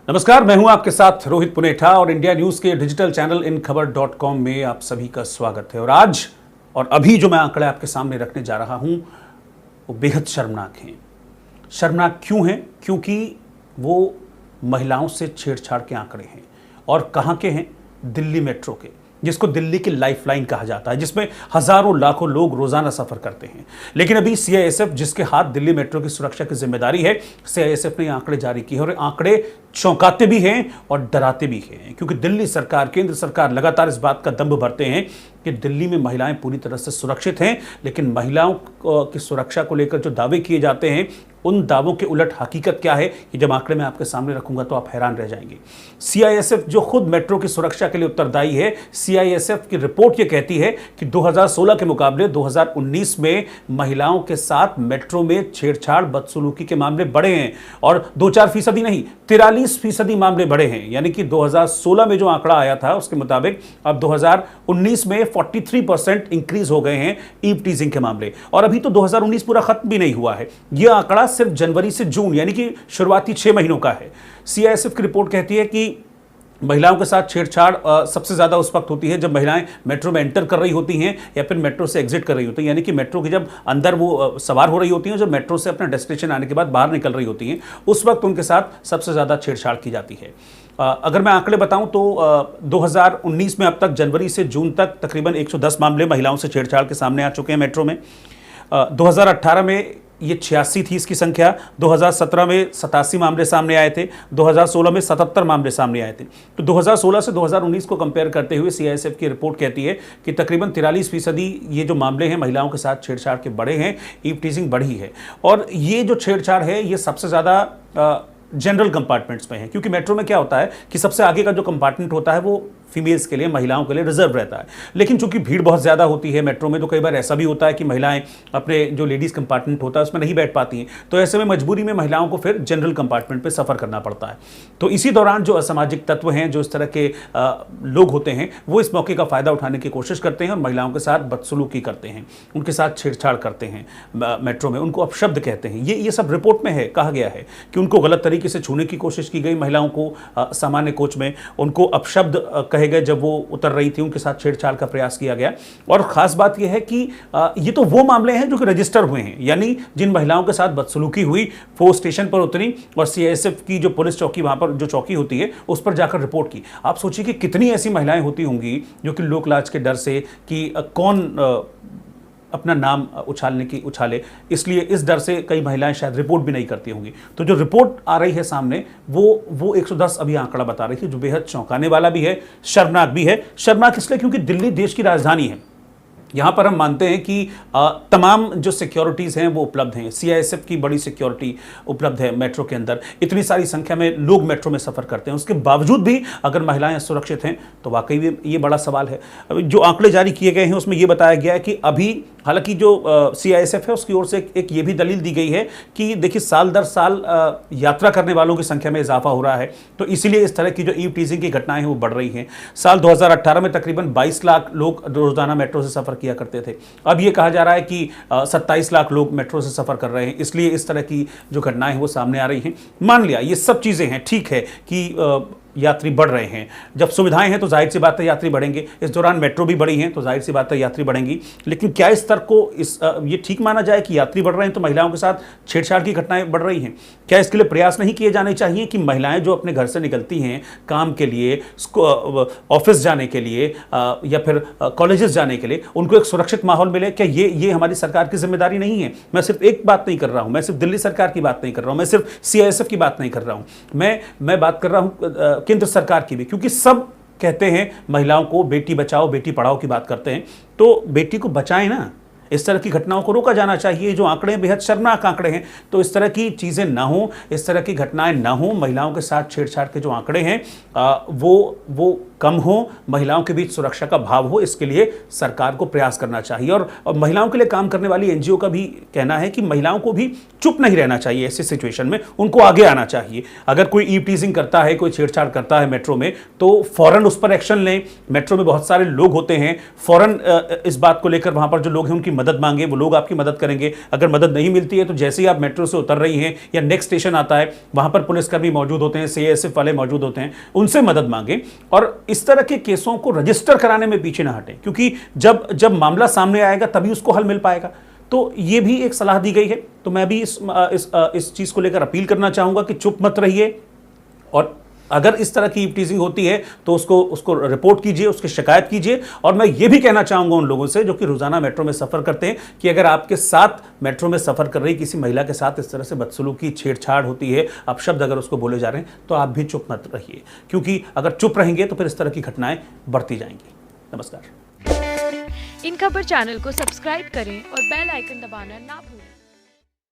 नमस्कार, मैं हूं आपके साथ रोहित पुनेठा और इंडिया न्यूज के डिजिटल चैनल InKhabar.com में आप सभी का स्वागत है। और आज और अभी जो मैं आंकड़े आपके सामने रखने जा रहा हूं वो बेहद शर्मनाक हैं। शर्मनाक क्यों हैं? क्योंकि वो महिलाओं से छेड़छाड़ के आंकड़े हैं। और कहां के हैं? दिल्ली मेट्रो के, जिसको दिल्ली की लाइफलाइन कहा जाता है, जिसमें हजारों लाखों लोग रोजाना सफर करते हैं। लेकिन अभी CISF, जिसके हाथ दिल्ली मेट्रो की सुरक्षा की जिम्मेदारी है, CISF ने आंकड़े जारी किए और आंकड़े चौंकाते भी हैं और डराते भी हैं। क्योंकि दिल्ली सरकार, केंद्र सरकार लगातार इस बात का दंभ भरते हैं कि दिल्ली में महिलाएं पूरी तरह से सुरक्षित हैं। लेकिन महिलाओं की सुरक्षा को लेकर जो दावे किए जाते हैं, उन दावों के उलट हकीकत क्या है, ये जब आंकड़े मैं आपके सामने रखूंगा तो आप हैरान रह जाएंगे। CISF जो खुद मेट्रो की सुरक्षा के लिए उत्तरदायी है, CISF की रिपोर्ट ये कहती है कि 2016 के मुकाबले 2019 में महिलाओं के साथ मेट्रो में छेड़छाड़, बदसलूकी के मामले बढ़े हैं। और 2-4% नहीं, 43% मामले बढ़े हैं। यानी कि 2016 में जो आंकड़ा आया था उसके मुताबिक अब 2019 में 43% इंक्रीज हो गए हैं ईव टीजिंग के मामले। और अभी तो 2019 पूरा खत्म भी नहीं हुआ है। यह आंकड़ा सिर्फ जनवरी से जून यानी कि शुरुआती 6 महीनों का है। CISF की रिपोर्ट कहती है कि महिलाओं के साथ छेड़छाड़ सबसे ज़्यादा उस वक्त होती है जब महिलाएं मेट्रो में एंटर कर रही होती हैं या फिर मेट्रो से एग्जिट कर रही होती हैं। यानी कि मेट्रो की जब अंदर वो सवार हो रही होती हैं, जब मेट्रो से अपने डेस्टिनेशन आने के बाद बाहर निकल रही होती हैं, उस वक्त उनके साथ सबसे ज़्यादा छेड़छाड़ की जाती है। अगर मैं आंकड़े बताऊं तो 2019 में अब तक जनवरी से जून तक तकरीबन 110 मामले महिलाओं से छेड़छाड़ के सामने आ चुके हैं मेट्रो में। 2018 में ये 86 थी इसकी संख्या। 2017 में 87 मामले सामने आए थे। 2016 में 77 मामले सामने आए थे। तो 2016 से 2019 को कंपेयर करते हुए CISF की रिपोर्ट कहती है कि तकरीबन 43% ये जो मामले हैं महिलाओं के साथ छेड़छाड़ के बढ़े हैं, ईव टीजिंग बढ़ी है। और ये जो छेड़छाड़ है ये सबसे ज़्यादा जनरल कंपार्टमेंट्स में है। क्योंकि मेट्रो में क्या होता है कि सबसे आगे का जो कंपार्टमेंट होता है वो फीमेल्स के लिए, महिलाओं के लिए रिजर्व रहता है। लेकिन चूंकि भीड़ बहुत ज़्यादा होती है मेट्रो में, तो कई बार ऐसा भी होता है कि महिलाएं अपने जो लेडीज़ कंपार्टमेंट होता है उसमें नहीं बैठ पाती हैं। तो ऐसे में मजबूरी में महिलाओं को फिर जनरल कंपार्टमेंट पे सफ़र करना पड़ता है। तो इसी दौरान जो असामाजिक तत्व हैं, जो इस तरह के लोग होते हैं, वो इस मौके का फ़ायदा उठाने की कोशिश करते हैं और महिलाओं के साथ बदसलूकी करते हैं, उनके साथ छेड़छाड़ करते हैं मेट्रो में, उनको अपशब्द कहते हैं। ये सब रिपोर्ट में है, कहा गया है कि उनको गलत तरीके से छूने की कोशिश की गई महिलाओं को सामान्य कोच में, उनको अपशब्द कहे गए जब वो उतर रही थी, उनके साथ छेड़छाड़ का प्रयास किया गया। और खास बात यह है कि ये तो वो मामले हैं जो कि रजिस्टर हुए हैं, यानी जिन महिलाओं के साथ बदसलूकी हुई वो स्टेशन पर उतरी और CISF की जो पुलिस चौकी, वहां पर जो चौकी होती है, उस पर जाकर रिपोर्ट की। आप सोचिए कि कितनी ऐसी महिलाएं होती होंगी जो कि लोक लाज के डर से कि कौन अपना नाम उछाले, इसलिए इस डर से कई महिलाएं शायद रिपोर्ट भी नहीं करती होंगी। तो जो रिपोर्ट आ रही है सामने वो 110 अभी आंकड़ा बता रही है, जो बेहद चौंकाने वाला भी है, शर्मनाक भी है। शर्मनाक इसलिए क्योंकि दिल्ली देश की राजधानी है। यहाँ पर हम मानते हैं कि तमाम जो सिक्योरिटीज़ हैं वो उपलब्ध हैं। CISF की बड़ी सिक्योरिटी उपलब्ध है मेट्रो के अंदर। इतनी सारी संख्या में लोग मेट्रो में सफ़र करते हैं, उसके बावजूद भी अगर महिलाएं सुरक्षित हैं तो वाकई में ये बड़ा सवाल है। जो आंकड़े जारी किए गए हैं उसमें ये बताया गया है कि अभी हालांकि जो CISF है उसकी ओर से एक ये भी दलील दी गई है कि देखिए साल दर साल यात्रा करने वालों की संख्या में इजाफा हो रहा है, तो इसीलिए इस तरह की जो ईव टीजिंग की घटनाएं हैं वो बढ़ रही हैं। साल 2018 में तकरीबन 22 लाख लोग रोजाना मेट्रो से सफ़र किया करते थे। अब ये कहा जा रहा है कि 27 लाख लोग मेट्रो से सफ़र कर रहे हैं, इसलिए इस तरह की जो घटनाएं हैं वो सामने आ रही हैं। मान लिया ये सब चीज़ें हैं, ठीक है कि यात्री बढ़ रहे हैं, जब सुविधाएं हैं तो जाहिर सी बात है यात्री बढ़ेंगे। इस दौरान मेट्रो भी बढ़ी हैं तो जाहिर सी बात है यात्री बढ़ेंगी। लेकिन क्या इस तर्क को ये ठीक माना जाए कि यात्री बढ़ रहे हैं तो महिलाओं के साथ छेड़छाड़ की घटनाएं बढ़ रही हैं? क्या इसके लिए प्रयास नहीं किए जाने चाहिए कि महिलाएं जो अपने घर से निकलती हैं काम के लिए, ऑफिस जाने के लिए या फिर कॉलेजेस जाने के लिए, उनको एक सुरक्षित माहौल मिले? क्या ये हमारी सरकार की जिम्मेदारी नहीं है? मैं सिर्फ एक बात नहीं कर रहा हूं, मैं सिर्फ दिल्ली सरकार की बात नहीं कर रहा हूं, मैं सिर्फ CISF की बात नहीं कर रहा हूं, मैं बात कर रहा हूं केंद्र सरकार की भी। क्योंकि सब कहते हैं महिलाओं को बेटी बचाओ बेटी पढ़ाओ की बात करते हैं, तो बेटी को बचाएं ना। इस तरह की घटनाओं को रोका जाना चाहिए। जो आंकड़े बेहद शर्मनाक आंकड़े हैं, तो इस तरह की चीज़ें ना हो, इस तरह की घटनाएं ना हो। महिलाओं के साथ छेड़छाड़ के जो आंकड़े हैं वो कम हो, महिलाओं के बीच सुरक्षा का भाव हो, इसके लिए सरकार को प्रयास करना चाहिए। और महिलाओं के लिए काम करने वाली एनजीओ का भी कहना है कि महिलाओं को भी चुप नहीं रहना चाहिए ऐसी सिचुएशन में, उनको आगे आना चाहिए। अगर कोई ईव टीजिंग करता है, कोई छेड़छाड़ करता है मेट्रो में, तो फौरन उस पर एक्शन लें। मेट्रो में बहुत सारे लोग होते हैं, फौरन इस बात को लेकर वहां पर जो लोग हैं उनकी मदद मांगे, वो लोग आपकी मदद करेंगे। अगर मदद नहीं मिलती है तो जैसे ही आप मेट्रो से उतर रही हैं या नेक्स्ट स्टेशन आता है, वहां पर पुलिसकर्मी मौजूद होते हैं, सीएसएफ वाले मौजूद होते हैं, उनसे मदद मांगे। और इस तरह के केसों को रजिस्टर कराने में पीछे ना हटें, क्योंकि जब मामला सामने आएगा तभी उसको हल मिल पाएगा। तो ये भी एक सलाह दी गई है। तो मैं भी इस चीज को लेकर अपील करना चाहूंगा कि चुप मत रहिए, और अगर इस तरह की टीजिंग होती है तो उसको रिपोर्ट कीजिए, उसकी शिकायत कीजिए। और मैं ये भी कहना चाहूंगा उन लोगों से जो कि रोजाना मेट्रो में सफर करते हैं कि अगर आपके साथ मेट्रो में सफर कर रही किसी महिला के साथ इस तरह से बदसलूकी, छेड़छाड़ होती है, अपशब्द अगर उसको बोले जा रहे हैं, तो आप भी चुप मत रहिए, क्योंकि अगर चुप रहेंगे तो फिर इस तरह की घटनाएं बढ़ती जाएंगी। नमस्कार। इन खबर चैनल को सब्सक्राइब करें और बेल आइकन दबाना ना भूलें।